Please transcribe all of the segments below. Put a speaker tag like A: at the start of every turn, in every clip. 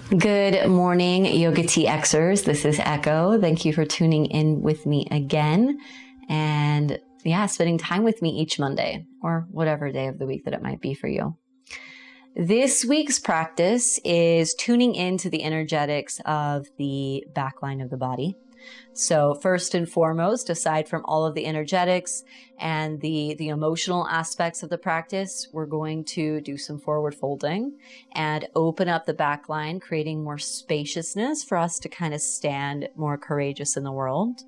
A: Good morning, YOGATXers. This is Echo. Thank you for tuning in with me again. And spending time with me each Monday or whatever day of the week that it might be for you. This week's practice is tuning into the energetics of the back line of the body. So first and foremost, aside from all of the energetics and the emotional aspects of the practice, we're going to do some forward folding and open up the back line, creating more spaciousness for us to kind of stand more courageous in the world.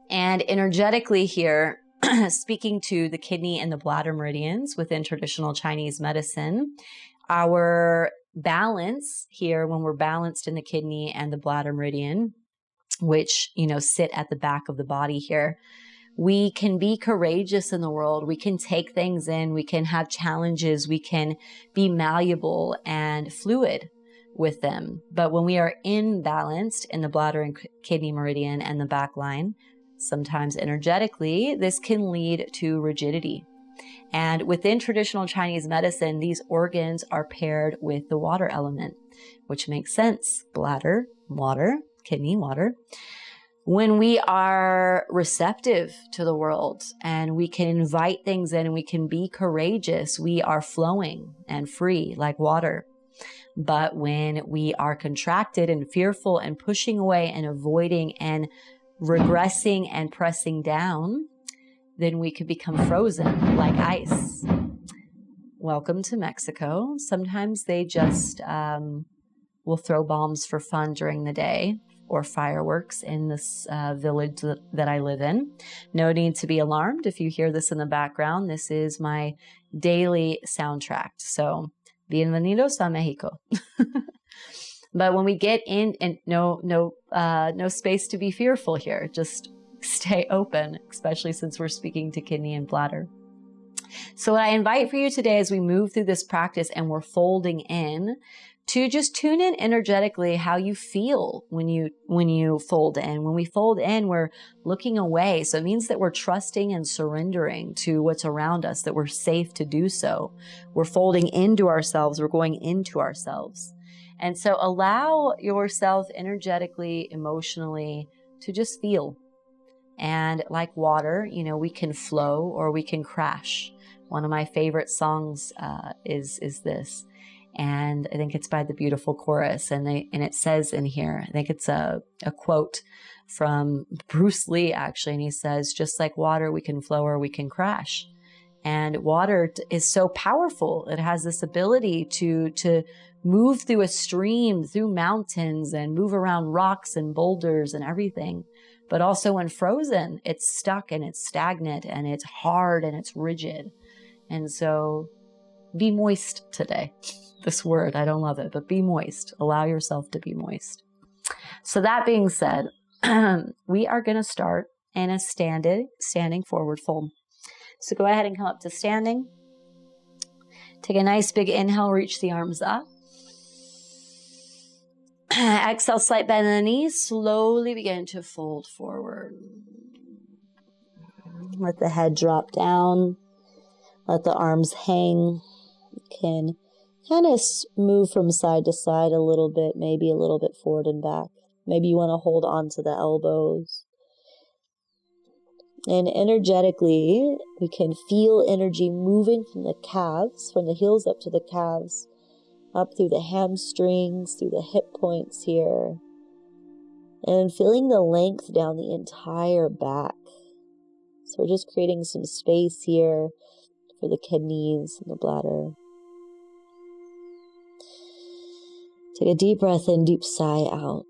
A: And energetically here, speaking to the kidney and the bladder meridians within traditional Chinese medicine, our balance here, when we're balanced in the kidney and the bladder meridian, which, sit at the back of the body here, we can be courageous in the world. We can take things in. We can have challenges. We can be malleable and fluid with them. But when we are imbalanced in the bladder and kidney meridian and the back line, sometimes energetically, this can lead to rigidity. And within traditional Chinese medicine, these organs are paired with the water element, which makes sense. Bladder, water. Kidney, water. When we are receptive to the world and we can invite things in and we can be courageous, we are flowing and free like water. But when we are contracted and fearful and pushing away and avoiding and regressing and pressing down, then we could become frozen like ice. Welcome to Mexico. Sometimes they just will throw bombs for fun during the day, or fireworks in this village that I live in. No need to be alarmed if you hear this in the background. This is my daily soundtrack. So, bienvenidos a Mexico. But when we get in, and no space to be fearful here. Just stay open, especially since we're speaking to kidney and bladder. So what I invite for you today as we move through this practice and we're folding in, to just tune in energetically how you feel when you fold in. When we fold in, we're looking away. So it means that we're trusting and surrendering to what's around us, that we're safe to do so. We're folding into ourselves. We're going into ourselves. And so allow yourself energetically, emotionally to just feel. And like water, we can flow or we can crash. One of my favorite songs is this. And I think it's by the Beautiful Chorus. And it says in here, I think it's a quote from Bruce Lee, actually. And he says, just like water, we can flow or we can crash. And water is so powerful. It has this ability to move through a stream, through mountains, and move around rocks and boulders and everything. But also when frozen, it's stuck and it's stagnant and it's hard and it's rigid. And so be moist today. This word, I don't love it, but be moist. Allow yourself to be moist. So that being said, we are going to start in a standing forward fold. So go ahead and come up to standing. Take a nice big inhale, reach the arms up. Exhale, slight bend in the knees. Slowly begin to fold forward. Let the head drop down. Let the arms hang. You can kind of move from side to side a little bit, maybe a little bit forward and back. Maybe you want to hold on to the elbows. And energetically, we can feel energy moving from the calves, from the heels up to the calves, up through the hamstrings, through the hip points here, and feeling the length down the entire back. So we're just creating some space here for the kidneys and the bladder. Take a deep breath in, deep sigh out.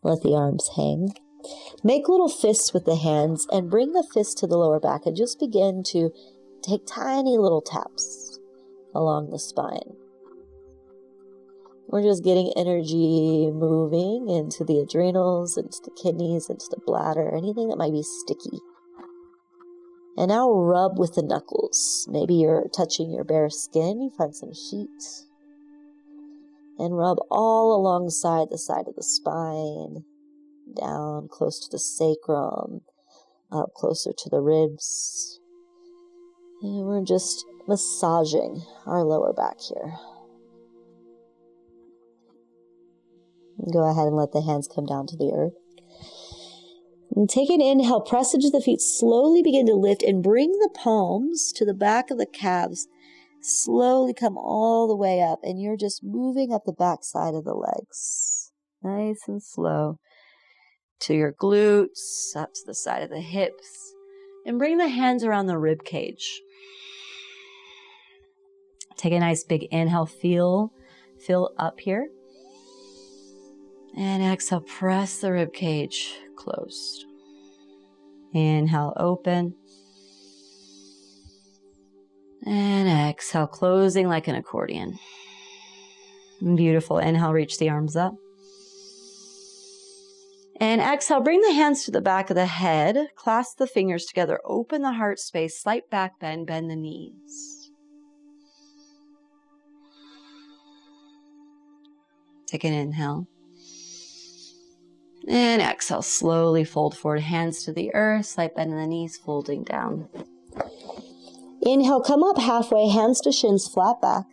A: Let the arms hang. Make little fists with the hands and bring the fist to the lower back and just begin to take tiny little taps along the spine. We're just getting energy moving into the adrenals, into the kidneys, into the bladder, anything that might be sticky. And now rub with the knuckles. Maybe you're touching your bare skin, you find some heat. And rub all alongside the side of the spine, down close to the sacrum, up closer to the ribs.
B: And we're just massaging our lower back here. Go ahead and let the hands come down to the earth. And take an inhale, press into the feet, slowly begin to lift and bring the palms to the back of the calves. Slowly come all the way up, and you're just moving up the back side of the legs. Nice and slow. To your glutes, up to the side of the hips. And bring the hands around the rib cage. Take a nice big inhale, feel up here. And exhale, press the rib cage closed. Inhale, open. And exhale, closing like an accordion. Beautiful. Inhale, reach the arms up. And exhale, bring the hands to the back of the head. Clasp the fingers together. Open the heart space. Slight back bend. Bend the knees. Take an inhale. And exhale, slowly fold forward, hands to the earth, slight bend in the knees, folding down. Inhale, come up halfway, hands to shins, flat back.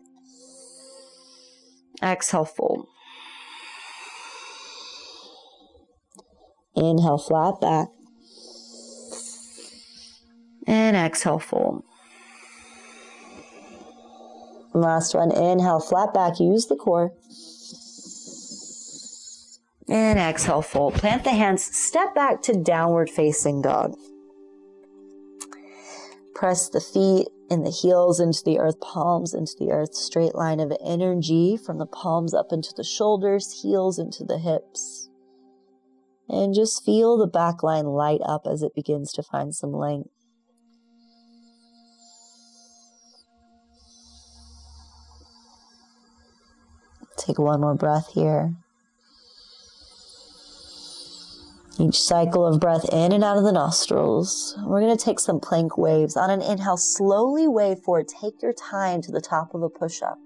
B: Exhale, fold. Inhale, flat back. And exhale, fold. Last one, inhale, flat back, use the core. And exhale, fold. Plant the hands, step back to downward facing dog. Press the feet and the heels into the earth, palms into the earth, straight line of energy from the palms up into the shoulders, heels into the hips. And just feel the back line light up as it begins to find some length. Take one more breath here. Each cycle of breath in and out of the nostrils. We're going to take some plank waves. On an inhale, slowly wave forward. Take your time to the top of a push-up.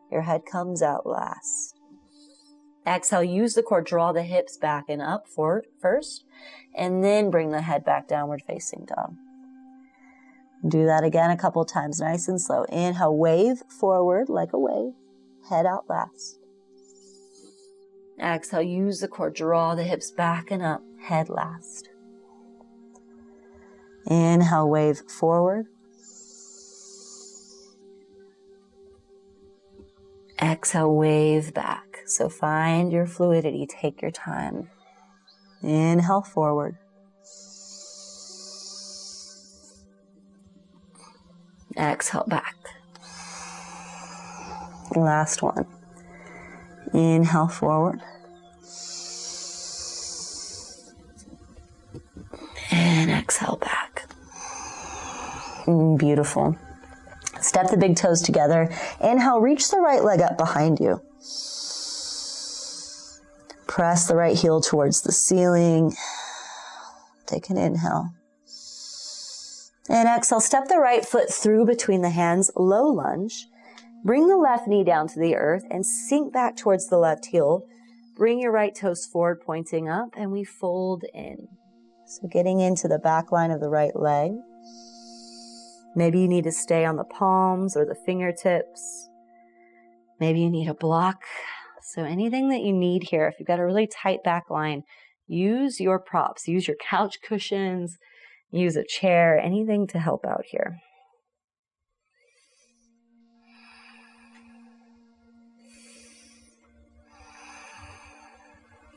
B: Your head comes out last. Exhale, use the core. Draw the hips back and up forward first, and then bring the head back downward facing dog. Do that again a couple times, nice and slow. Inhale, wave forward like a wave. Head out last. Exhale, use the core. Draw the hips back and up. Head last. Inhale, wave forward. Exhale, wave back. So find your fluidity. Take your time. Inhale, forward. Exhale, back. Last one. Inhale, forward. And exhale, back. Beautiful. Step the big toes together. Inhale, reach the right leg up behind you. Press the right heel towards the ceiling. Take an inhale. And exhale, step the right foot through between the hands, low lunge. Bring the left knee down to the earth and sink back towards the left heel. Bring your right toes forward, pointing up, and we fold in. So getting into the back line of the right leg. Maybe you need to stay on the palms or the fingertips. Maybe you need a block. So anything that you need here, if you've got a really tight back line, use your props. Use your couch cushions, use a chair, anything to help out here.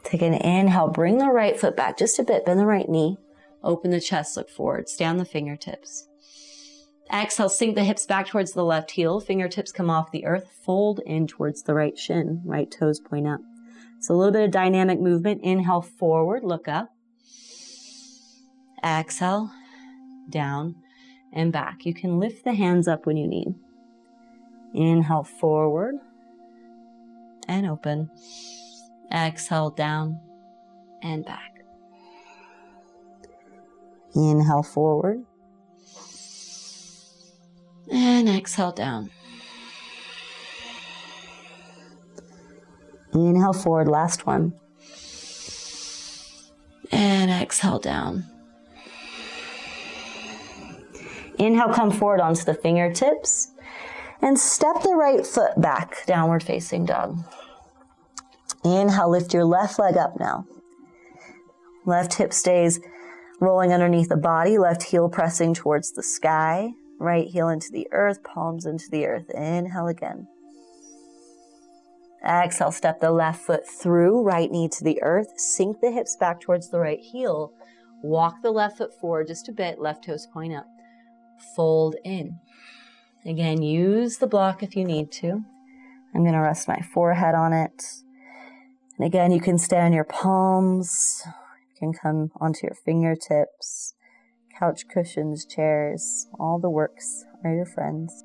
B: Take an inhale, bring the right foot back just a bit, bend the right knee, open the chest, look forward, stay on the fingertips. Exhale, sink the hips back towards the left heel, fingertips come off the earth, fold in towards the right shin, right toes point up. So a little bit of dynamic movement. Inhale, forward, look up. Exhale, down and back. You can lift the hands up when you need. Inhale, forward and open. Exhale, down and back. Inhale, forward. And exhale, down. Inhale, forward, last one. And exhale, down. Inhale, come forward onto the fingertips. And step the right foot back, downward facing dog. Inhale, lift your left leg up now. Left hip stays rolling underneath the body, left heel pressing towards the sky, right heel into the earth, palms into the earth. Inhale again. Exhale, step the left foot through, right knee to the earth, sink the hips back towards the right heel, walk the left foot forward just a bit, left toes point up, fold in. Again, use the block if you need to. I'm going to rest my forehead on it. And again, you can stay on your palms. You can come onto your fingertips. Couch cushions, chairs, all the works are your friends.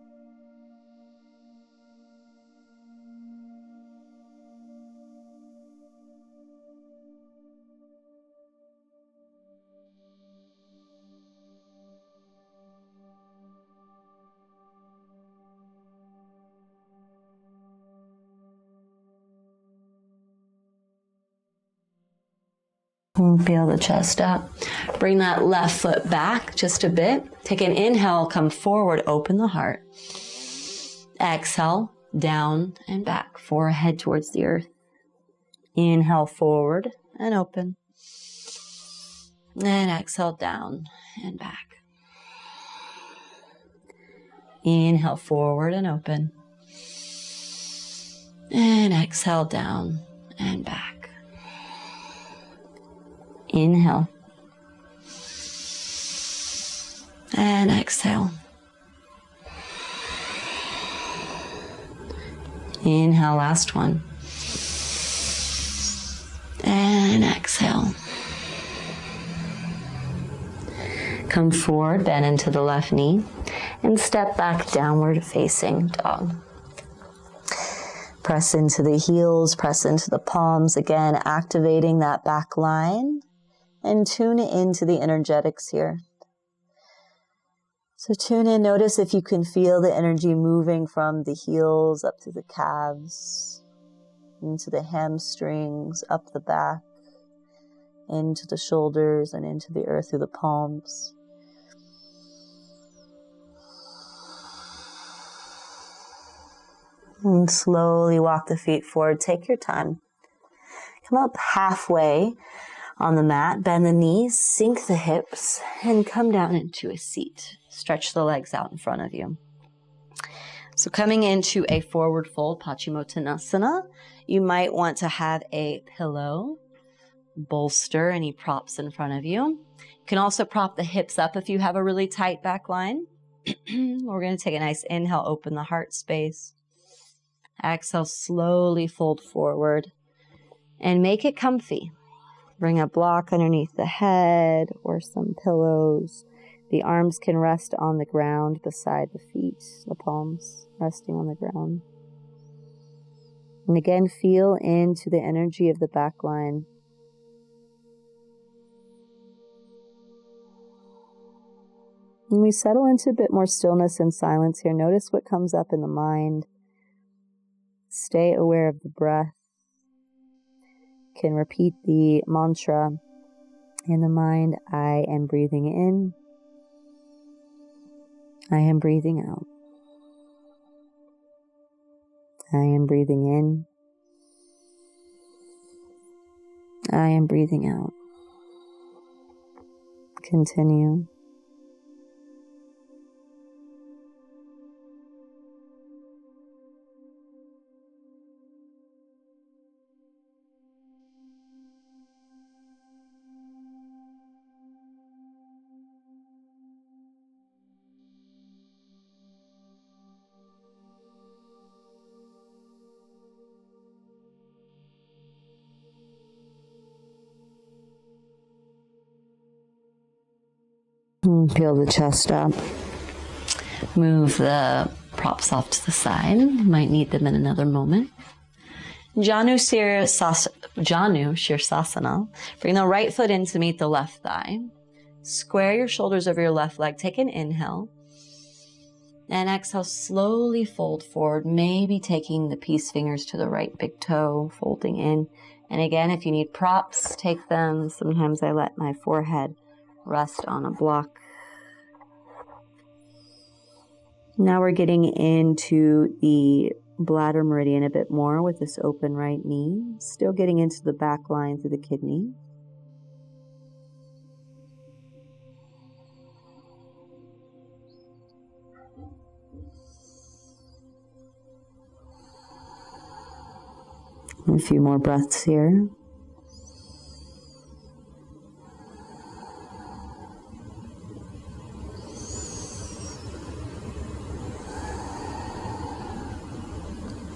B: Feel the chest up. Bring that left foot back just a bit. Take an inhale, come forward, open the heart. Exhale, down and back, forehead towards the earth. Inhale, forward and open. And exhale, down and back. Inhale, forward and open. And exhale, down and back. Inhale. And exhale. Inhale, last one. And exhale. Come forward, bend into the left knee, and step back, downward facing dog. Press into the heels, press into the palms, again, activating that back line. And tune into the energetics here. So tune in, notice if you can feel the energy moving from the heels up to the calves, into the hamstrings, up the back, into the shoulders, and into the earth through the palms. And slowly walk the feet forward. Take your time. Come up halfway on the mat, bend the knees, sink the hips, and come down into a seat. Stretch the legs out in front of you. So coming into a forward fold, Paschimottanasana, you might want to have a pillow, bolster, any props in front of you. You can also prop the hips up if you have a really tight back line. We're going to take a nice inhale, open the heart space. Exhale, slowly fold forward and make it comfy. Bring a block underneath the head or some pillows. The arms can rest on the ground beside the feet, the palms resting on the ground. And again, feel into the energy of the back line. When we settle into a bit more stillness and silence here, notice what comes up in the mind. Stay aware of the breath. Can repeat the mantra in the mind. I am breathing in. I am breathing out. I am breathing in. I am breathing out. Continue. Peel the chest up. Move the props off to the side. Might need them in another moment. Janu Shirsasana. Bring the right foot in to meet the left thigh. Square your shoulders over your left leg. Take an inhale. And exhale, slowly fold forward. Maybe taking the peace fingers to the right big toe, folding in. And again, if you need props, take them. Sometimes I let my forehead rest on a block. Now we're getting into the bladder meridian a bit more with this open right knee. Still getting into the back line through the kidney. A few more breaths here.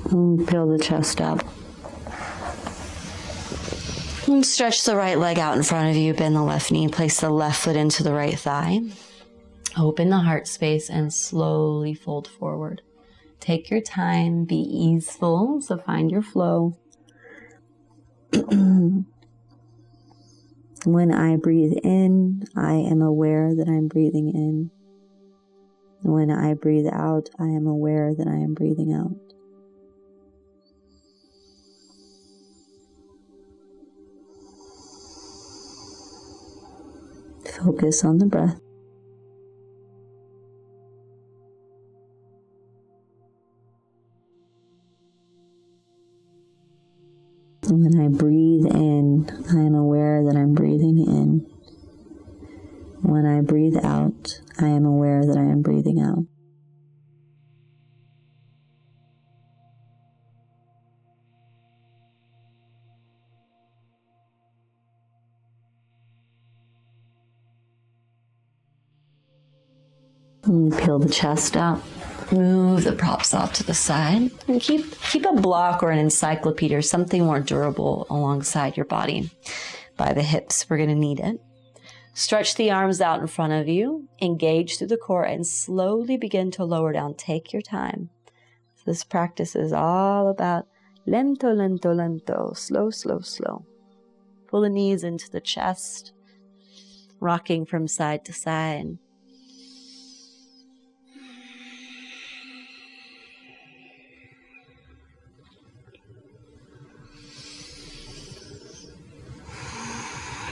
B: And peel the chest up. And stretch the right leg out in front of you, bend the left knee, place the left foot into the right thigh. Open the heart space and slowly fold forward. Take your time, be easeful, so find your flow. When I breathe in, I am aware that I'm breathing in. When I breathe out, I am aware that I am breathing out. Focus on the breath. When I breathe in, I am aware that I'm breathing in. When I breathe out, I am aware that I am breathing out. And peel the chest up. Move the props off to the side. And keep a block or an encyclopedia or something more durable alongside your body. By the hips, we're going to need it. Stretch the arms out in front of you. Engage through the core and slowly begin to lower down. Take your time. This practice is all about lento, lento, lento. Slow, slow, slow. Pull the knees into the chest. Rocking from side to side.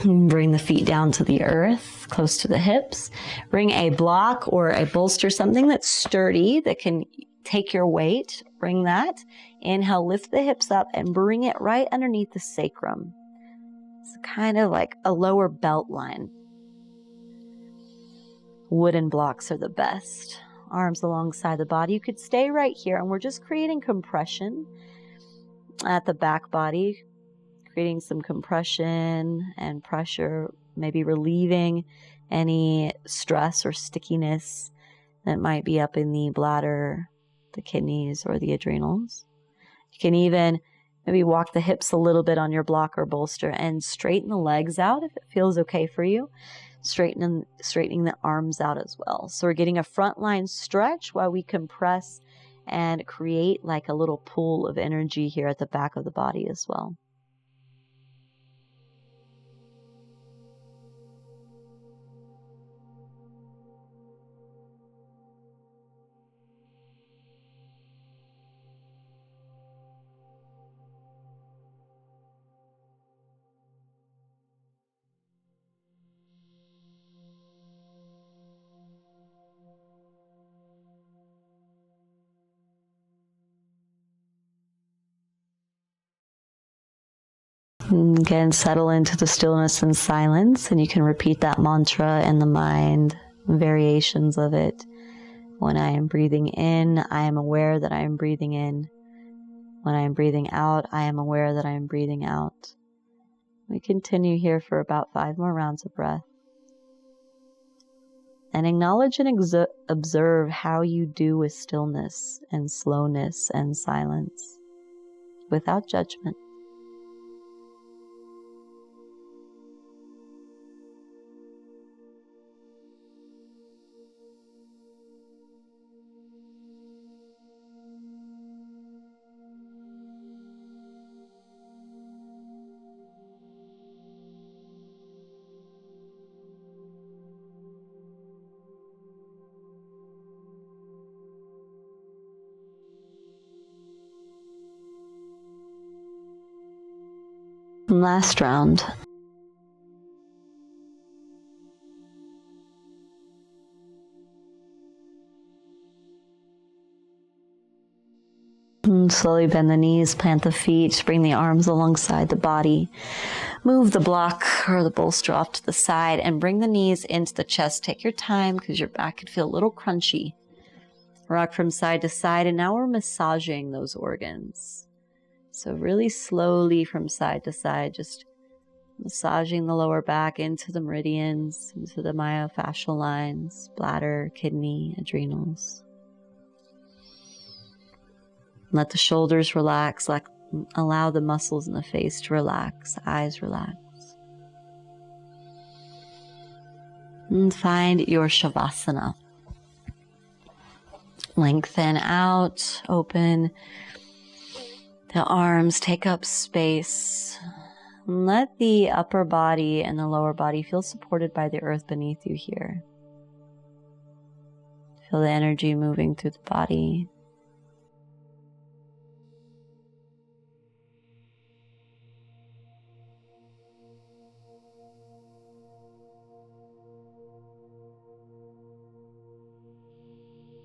B: Bring the feet down to the earth, close to the hips. Bring a block or a bolster, something that's sturdy, that can take your weight. Bring that. Inhale, lift the hips up and bring it right underneath the sacrum. It's kind of like a lower belt line. Wooden blocks are the best. Arms alongside the body. You could stay right here, and we're just creating compression at the back body. Creating some compression and pressure, maybe relieving any stress or stickiness that might be up in the bladder, the kidneys, or the adrenals. You can even maybe walk the hips a little bit on your block or bolster and straighten the legs out if it feels okay for you. Straightening the arms out as well. So we're getting a front line stretch while we compress and create like a little pool of energy here at the back of the body as well. And again, settle into the stillness and silence, and you can repeat that mantra in the mind, variations of it. When I am breathing in, I am aware that I am breathing in. When I am breathing out, I am aware that I am breathing out. We continue here for about 5 more rounds of breath. And acknowledge and observe how you do with stillness and slowness and silence, without judgment. Last round. Slowly bend the knees, plant the feet, bring the arms alongside the body. Move the block or the bolster off to the side and bring the knees into the chest. Take your time because your back could feel a little crunchy. Rock from side to side, and now we're massaging those organs. So really slowly from side to side, just massaging the lower back into the meridians, into the myofascial lines, bladder, kidney, adrenals. Let the shoulders relax, allow the muscles in the face to relax, eyes relax. And find your Shavasana. Lengthen out, open the arms, take up space. Let the upper body and the lower body feel supported by the earth beneath you here. Feel the energy moving through the body.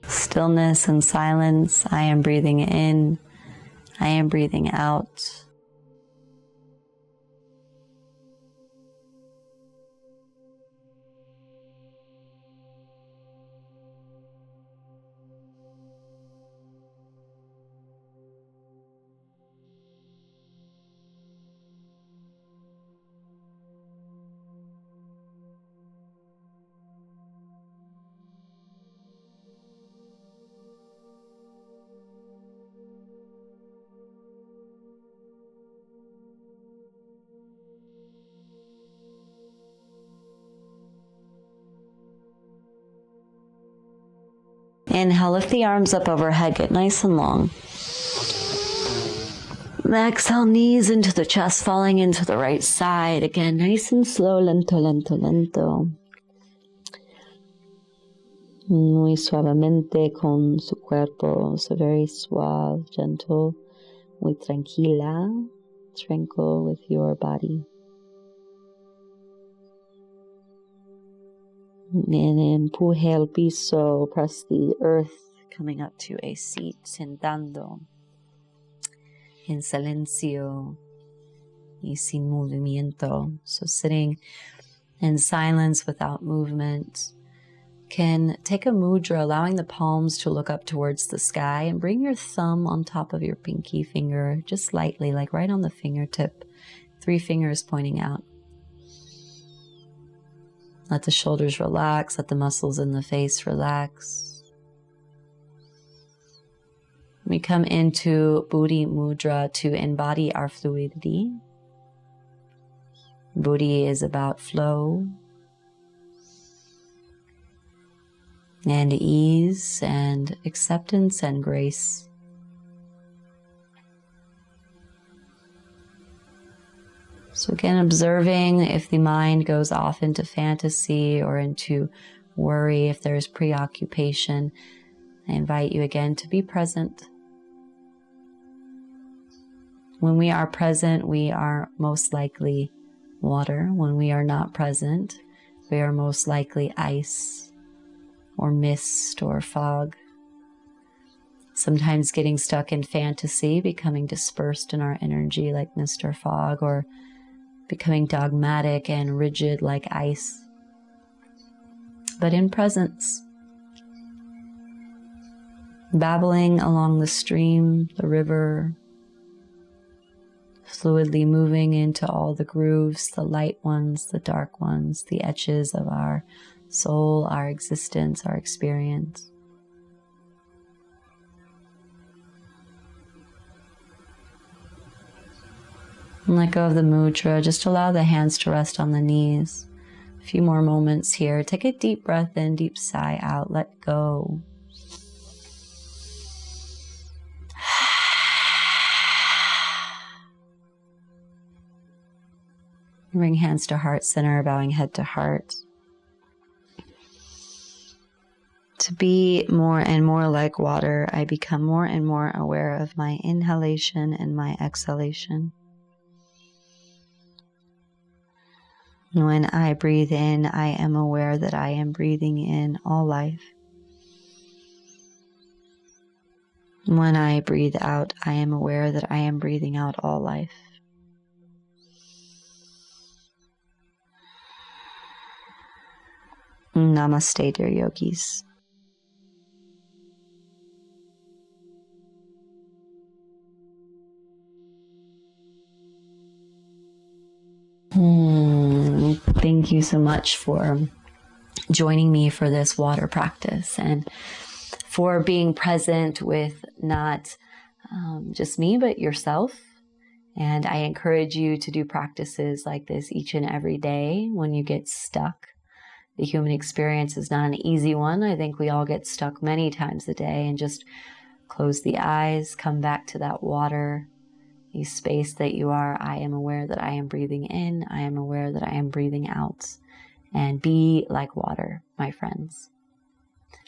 B: Stillness and silence. I am breathing in. I am breathing out. Inhale, lift the arms up overhead, get nice and long. Exhale, knees into the chest, falling into the right side. Again, nice and slow, lento, lento, lento. Muy suavemente con su cuerpo, so very suave, gentle, muy tranquila, tranquil with your body. And empuje el piso, press the earth, coming up to a seat, sentando, en silencio y sin movimiento. So sitting in silence without movement. Can take a mudra, allowing the palms to look up towards the sky, and bring your thumb on top of your pinky finger, just lightly, like right on the fingertip, 3 fingers pointing out. Let the shoulders relax, let the muscles in the face relax. We come into Buddhi Mudra to embody our fluidity. Buddhi is about flow and ease and acceptance and grace. So again, observing if the mind goes off into fantasy or into worry, if there's preoccupation, I invite you again to be present. When we are present, we are most likely water. When we are not present, we are most likely ice or mist or fog. Sometimes getting stuck in fantasy, becoming dispersed in our energy like mist or fog, or becoming dogmatic and rigid like ice. But in presence, babbling along the stream, the river, fluidly moving into all the grooves, the light ones, the dark ones, the etches of our soul, our existence, our experience. And let go of the mudra. Just allow the hands to rest on the knees. A few more moments here. Take a deep breath in, deep sigh out. Let go. Bring hands to heart center, bowing head to heart. To be more and more like water, I become more and more aware of my inhalation and my exhalation. When I breathe in, I am aware that I am breathing in all life.
A: When I breathe out, I am aware that I am breathing out all life. Namaste, dear yogis. Thank you so much for joining me for this water practice and for being present with not just me, but yourself. And I encourage you to do practices like this each and every day when you get stuck. The human experience is not an easy one. I think we all get stuck many times a day, and just close the eyes, come back to that water, the space that you are. I am aware that I am breathing in. I am aware that I am breathing out. And be like water, my friends.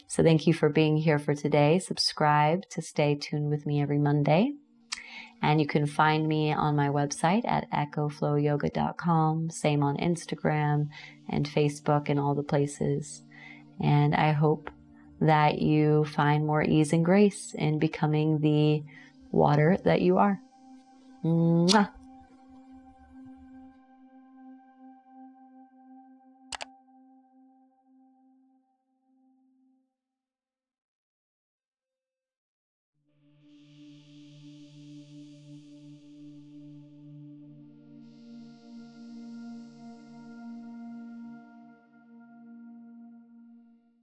A: So thank you for being here for today. Subscribe to stay tuned with me every Monday. And you can find me on my website at echoflowyoga.com. Same on Instagram and Facebook and all the places. And I hope that you find more ease and grace in becoming the water that you are. Mwah.